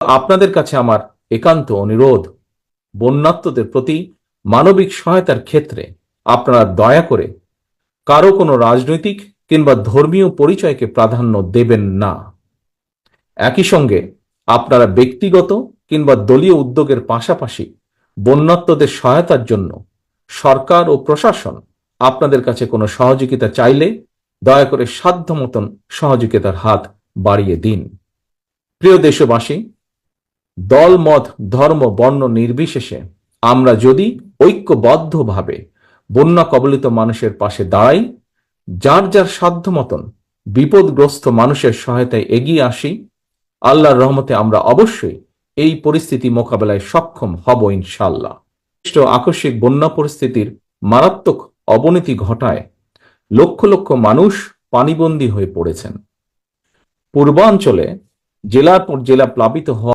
আপনাদের কাছে আমার একান্ত অনুরোধ, বন্যার্তদের প্রতি মানবিক সহায়তার ক্ষেত্রে আপনারা দয়া করে কারো কোনো রাজনৈতিক কিংবা ধর্মীয় পরিচয়কে প্রাধান্য দেবেন না। একই সঙ্গে আপনারা ব্যক্তিগত কিংবা দলীয় উদ্যোগের পাশাপাশি বন্যার্তদের সহায়তার জন্য সরকার ও প্রশাসন আপনাদের কাছে কোনো সহযোগিতা চাইলে দয়া করে সাধ্য মতন সহযোগিতার হাত বাড়িয়ে দিন। প্রিয় দেশবাসী, দল মত ধর্ম বর্ণ নির্বিশেষে আমরা যদি ঐক্যবদ্ধভাবে বন্যা কবলিত মানুষের পাশে দাঁড়াই, যার যার সাধ্য মতন বিপদগ্রস্ত মানুষের সহায়তায় এগিয়ে আসি, আল্লাহর রহমতে আমরা অবশ্যই এই পরিস্থিতি মোকাবেলায় সক্ষম হব ইনশাআল্লাহ। আকস্মিক বন্যা পরিস্থিতির মারাত্মক অবনতি ঘটায় লক্ষ লক্ষ মানুষ পানিবন্দী হয়ে পড়েছেন। পূর্বাঞ্চলে জেলার পর জেলা প্লাবিত হওয়া